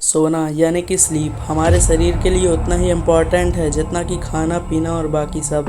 सोना यानी कि स्लीप हमारे शरीर के लिए उतना ही इम्पोर्टेंट है जितना कि खाना पीना और बाकी सब।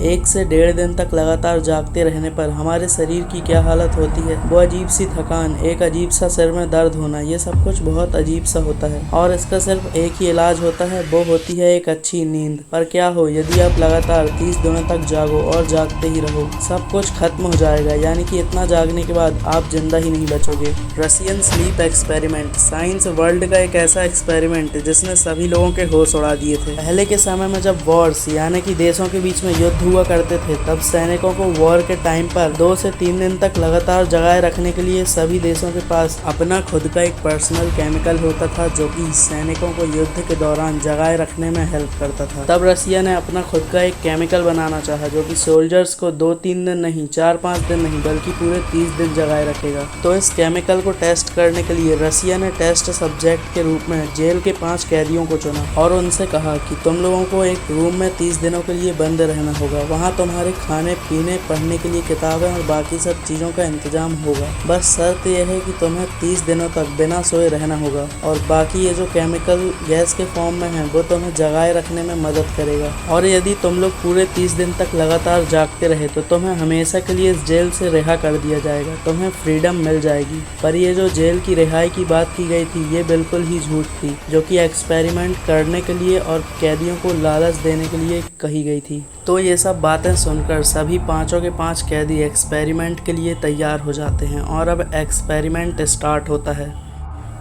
1 से 1.5 दिन तक लगातार जागते रहने पर हमारे शरीर की क्या हालत होती है। वो अजीब सी थकान, एक अजीब सा सिर में दर्द होना, ये सब कुछ बहुत अजीब सा होता है और इसका सिर्फ एक ही इलाज होता है, वो होती है एक अच्छी नींद। पर क्या हो यदि आप लगातार 30 दिनों तक जागो और जागते ही रहो, सब कुछ खत्म हो जाएगा। यानी कि इतना जागने के बाद आप जिंदा ही नहीं बचोगे। Russian sleep experiment science world का एक ऐसा एक्सपेरिमेंट जिसने सभी लोगों के होश उड़ा दिए थे। पहले के समय में जब वॉर्स यानी कि देशों के बीच में युद्ध हुआ करते थे, तब सैनिकों को वॉर के टाइम पर 2 से 3 दिन तक लगातार जगाए रखने के लिए सभी देशों के पास अपना खुद का एक पर्सनल केमिकल होता था, जो कि सैनिकों को युद्ध के दौरान जगाए रखने में हेल्प करता था। तब रसिया ने अपना खुद का एक केमिकल बनाना चाहा जो कि सोल्जर्स को 2-3 दिन नहीं, 4-5 दिन नहीं, बल्कि पूरे 30 दिन जगाए रखेगा। तो इस केमिकल को टेस्ट करने के लिए रसिया ने टेस्ट सब्जेक्ट के रूप में जेल के 5 कैदियों को चुना और उनसे कहा कि तुम लोगों को एक रूम में 30 दिनों के लिए बंद रहना होगा। वहाँ तुम्हारे खाने पीने, पढ़ने के लिए किताबें और बाकी सब चीज़ों का इंतजाम होगा। बस शर्त यह है कि तुम्हें 30 दिनों तक बिना सोए रहना होगा और बाकी ये जो केमिकल गैस के फॉर्म में है वो तुम्हें जगाए रखने में मदद करेगा। और यदि तुम लोग पूरे 30 दिन तक लगातार जागते रहे तो तुम्हें हमेशा के लिए इस जेल से रिहा कर दिया जाएगा, तुम्हें फ्रीडम मिल जाएगी। पर ये जो जेल की रिहाई की बात की गई थी ये बिल्कुल ही झूठ थी, जो कि एक्सपेरिमेंट करने के लिए और कैदियों को लालच देने के लिए कही गई थी। तो ये सब बातें सुनकर सभी 5 के 5 कैदी एक्सपेरिमेंट के लिए तैयार हो जाते हैं और अब एक्सपेरिमेंट स्टार्ट होता है।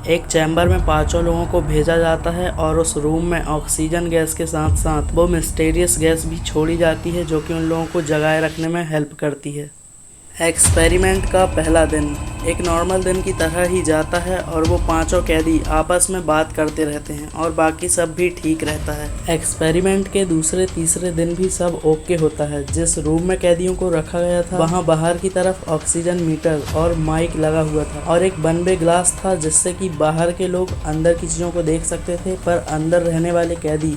एक चैम्बर में 5 लोगों को भेजा जाता है और उस रूम में ऑक्सीजन गैस के साथ साथ वो मिस्टीरियस गैस भी छोड़ी जाती है, जो कि उन लोगों को जगाए रखने में हेल्प करती है। एक्सपेरिमेंट का पहला दिन एक नॉर्मल दिन की तरह ही जाता है और वो 5 कैदी आपस में बात करते रहते हैं और बाकी सब भी ठीक रहता है। एक्सपेरिमेंट के दूसरे तीसरे दिन भी सब ओके होता है। जिस रूम में कैदियों को रखा गया था वहाँ बाहर की तरफ ऑक्सीजन मीटर और माइक लगा हुआ था और एक वन वे ग्लास था, जिससे कि बाहर के लोग अंदर की चीज़ों को देख सकते थे, पर अंदर रहने वाले कैदी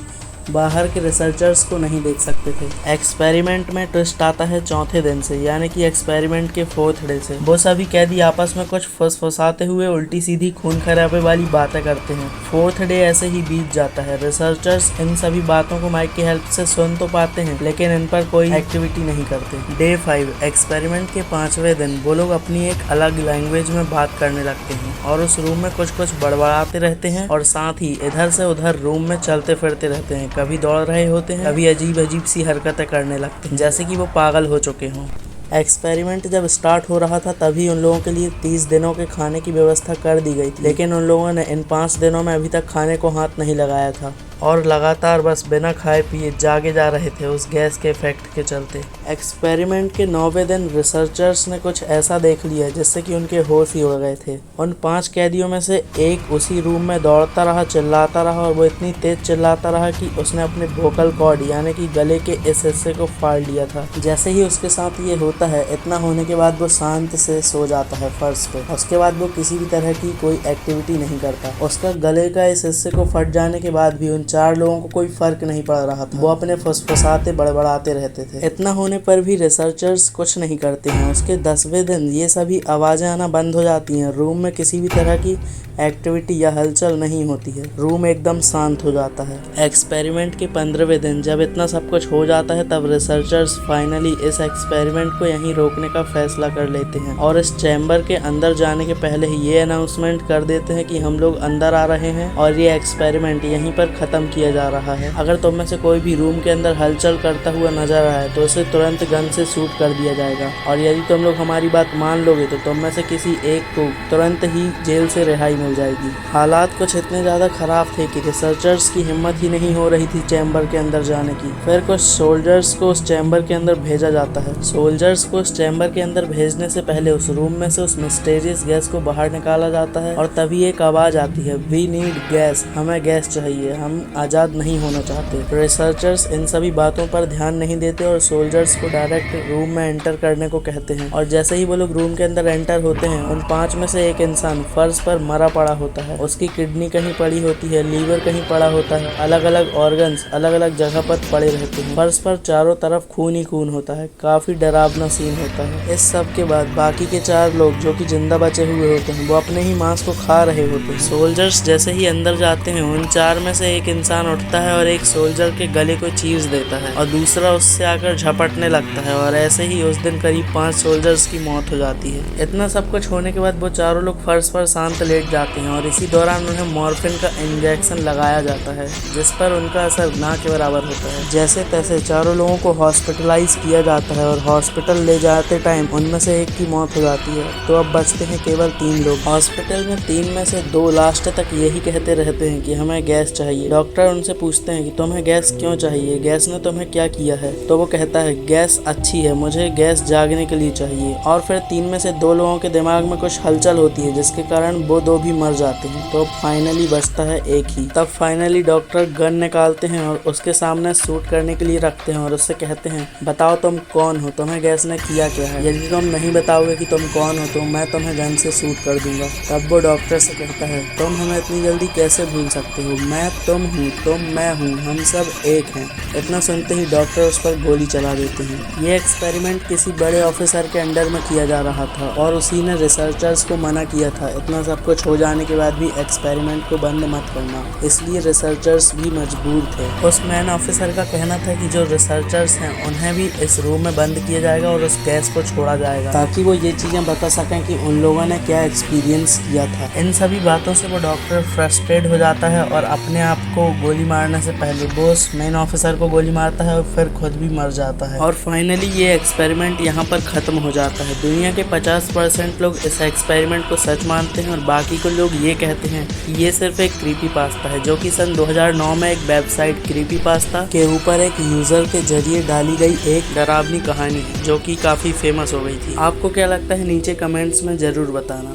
बाहर के रिसर्चर्स को नहीं देख सकते थे। एक्सपेरिमेंट में ट्विस्ट आता है चौथे दिन से, यानी कि एक्सपेरिमेंट के 4th डे से। वो सभी कैदी आपस में कुछ फुसफुसाते हुए उल्टी सीधी खून खराबे वाली बातें करते हैं। 4th डे ऐसे ही बीत जाता है। रिसर्चर्स इन सभी बातों को माइक की हेल्प से सुन तो पाते हैं, लेकिन इन पर कोई एक्टिविटी नहीं करते। डे 5 एक्सपेरिमेंट के 5वें दिन वो लोग अपनी एक अलग लैंग्वेज में बात करने लगते हैं और उस रूम में कुछ बड़बड़ाते रहते हैं और साथ ही इधर से उधर रूम में चलते फिरते रहते हैं। कभी दौड़ रहे होते हैं, कभी अजीब अजीब सी हरकतें करने लगते हैं, जैसे कि वो पागल हो चुके हों। एक्सपेरिमेंट जब स्टार्ट हो रहा था तभी उन लोगों के लिए 30 दिनों के खाने की व्यवस्था कर दी गई थी, लेकिन उन लोगों ने इन 5 दिनों में अभी तक खाने को हाथ नहीं लगाया था और लगातार बस बिना खाए पिए जागे जा रहे थे उस गैस के इफेक्ट के चलते। एक्सपेरिमेंट के 9वें दिन रिसर्चर्स ने कुछ ऐसा देख लिया जिससे कि उनके होश ही उड़ गए थे। उन 5 कैदियों में से एक उसी रूम में दौड़ता रहा, चिल्लाता रहा और वो इतनी तेज चिल्लाता रहा कि उसने अपने वोकल कॉर्ड यानी कि गले के इस हिस्से को फाड़ लिया था। जैसे ही उसके साथ ये होता है, इतना होने के बाद वो शांत से सो जाता है फर्श पे। उसके बाद वो किसी भी तरह की कोई एक्टिविटी नहीं करता। उसका गले का इस हिस्से को फट जाने के बाद भी 4 लोगों को कोई फर्क नहीं पड़ रहा था। वो अपने फुसफुसाते बड़बड़ाते रहते थे। इतना होने पर भी रिसर्चर्स कुछ नहीं करते हैं। उसके 10वें दिन ये सभी आवाजें आना बंद हो जाती हैं। रूम में किसी भी तरह की एक्टिविटी या हलचल नहीं होती है। रूम एकदम शांत हो जाता है। एक्सपेरिमेंट के 15वें दिन जब इतना सब कुछ हो जाता है, तब रिसर्चर्स फाइनली इस एक्सपेरिमेंट को यहीं रोकने का फैसला कर लेते हैं और इस चैम्बर के अंदर जाने के पहले ही ये अनाउंसमेंट कर देते हैं कि हम लोग अंदर आ रहे हैं और ये एक्सपेरिमेंट यहीं पर खत्म किया जा रहा है। अगर तुम में से कोई भी रूम के अंदर हलचल करता हुआ नजर आए तो उसे तुरंत गन से शूट कर दिया जाएगा और यदि तुम लोग हमारी बात मान लोगे तो तुम में से किसी एक को तुरंत ही जेल से रिहाई मिल जाएगी। हालात कुछ इतने ज्यादा खराब थे कि रिसर्चर्स की हिम्मत ही नहीं हो रही थी चैम्बर के अंदर जाने की। फिर कुछ सोल्जर्स को उस चैम्बर के अंदर भेजा जाता है। सोल्जर्स को उस चैम्बर के अंदर भेजने से पहले उस रूम में से उस मिस्टीरियस गैस को बाहर निकाला जाता है और तभी एक आवाज आती है, वी नीड गैस, हमें गैस चाहिए, हम आज़ाद नहीं होना चाहते। रिसर्चर्स इन सभी बातों पर ध्यान नहीं देते और सोल्जर्स को डायरेक्ट रूम में एंटर करने को कहते हैं। और जैसे ही वो लोग रूम के अंदर एंटर होते हैं, उन 5 में से एक इंसान फर्श पर मरा पड़ा होता है। उसकी किडनी कहीं पड़ी होती है, लीवर कहीं पड़ा होता है, अलग अलग ऑर्गन्स अलग अलग जगह पर पड़े रहते हैं। फर्श पर चारों तरफ खून ही खून होता है। काफी डरावना सीन होता है। इस सब के बाद बाकी के 4 लोग जो कि जिंदा बचे हुए होते हैं, वो अपने ही मांस को खा रहे होते हैं। सोल्जर्स जैसे ही अंदर जाते हैं, उन 4 में से एक इंसान उठता है और एक सोल्जर के गले को चीर देता है और दूसरा उससे आकर झपटने लगता है। और ऐसे ही उस दिन करीब 5 सोल्जर्स की मौत हो जाती है। इतना सब कुछ होने के बाद वो चारों लोग फर्श पर शांत लेट जाते हैं और इसी दौरान उन्हें मॉर्फिन का इंजेक्शन लगाया जाता है, जिस पर उनका असर ना के बराबर होता है। जैसे तैसे चारों लोगों को हॉस्पिटलाइज किया जाता है और हॉस्पिटल ले जाते टाइम उनमें से एक की मौत हो जाती है। तो अब बचते हैं केवल 3 लोग। हॉस्पिटल में 3 में से 2 लास्ट तक यही कहते रहते हैं कि हमें गैस चाहिए। डॉक्टर उनसे पूछते हैं कि तुम्हें गैस क्यों चाहिए, गैस ने तुम्हें क्या किया है? तो वो कहता है गैस अच्छी है, मुझे गैस जागने के लिए चाहिए। और फिर 3 में से 2 लोगों के दिमाग में कुछ हलचल होती है, जिसके कारण वो 2 भी मर जाते हैं। तो फाइनली बचता है एक ही। तब फाइनली डॉक्टर गन निकालते हैं और उसके सामने शूट करने के लिए रखते हैं और उससे कहते हैं बताओ तुम कौन हो, तुम्हें गैस ने किया क्या है? यदि तुम नहीं बताओगे कि तुम कौन हो तो मैं तुम्हें गन से शूट कर दूंगा। तब वो डॉक्टर से कहता है तुम हमें इतनी जल्दी कैसे भूल सकते हो? मैं तुम हूँ, तुम मैं हूँ, हम सब एक हैं। इतना सुनते ही डॉक्टर उस पर गोली चला देते हैं। ये एक्सपेरिमेंट किसी बड़े ऑफिसर के अंडर में किया जा रहा था और उसी ने रिसर्चर्स को मना किया था। इतना सब कुछ हो जाने के बाद भी एक्सपेरिमेंट को बंद मत करना, इसलिए रिसर्चर्स भी मजबूर थे। उस मैन ऑफिसर का कहना था कि जो रिसर्चर्स हैं उन्हें भी इस रूम में बंद किया जाएगा और उस गैस को छोड़ा जाएगा, ताकि वो ये चीजें बता सकें कि उन लोगों ने क्या एक्सपीरियंस किया था। इन सभी बातों से वो डॉक्टर फ्रस्ट्रेट हो जाता है और अपने आप को गोली मारने से पहले वो उस मेन ऑफिसर को गोली मारता है और फिर खुद भी मर जाता है। और फाइनली ये एक्सपेरिमेंट यहाँ पर खत्म हो जाता है। दुनिया के 50% लोग इस एक्सपेरिमेंट को सच मानते हैं और बाकी को लोग ये कहते हैं कि ये सिर्फ एक क्रीपीपास्ता है, जो कि सन 2009 में एक वेबसाइट क्रीपीपास्ता के ऊपर एक यूजर के जरिए डाली गई एक डरावनी कहानी है, जो कि काफी फेमस हो गई थी। आपको क्या लगता है नीचे कमेंट्स में जरूर बताना।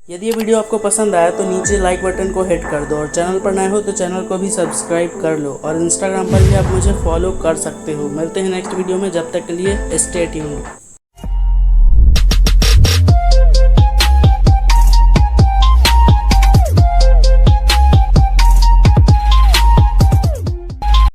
यदि ये वीडियो आपको पसंद आया तो नीचे लाइक बटन को हिट कर दो और चैनल पर नए हो तो चैनल को भी सब्सक्राइब कर लो और इंस्टाग्राम पर भी आप मुझे फॉलो कर सकते हो। मिलते हैं नेक्स्ट वीडियो में, जब तक के लिए स्टे ट्यून्ड।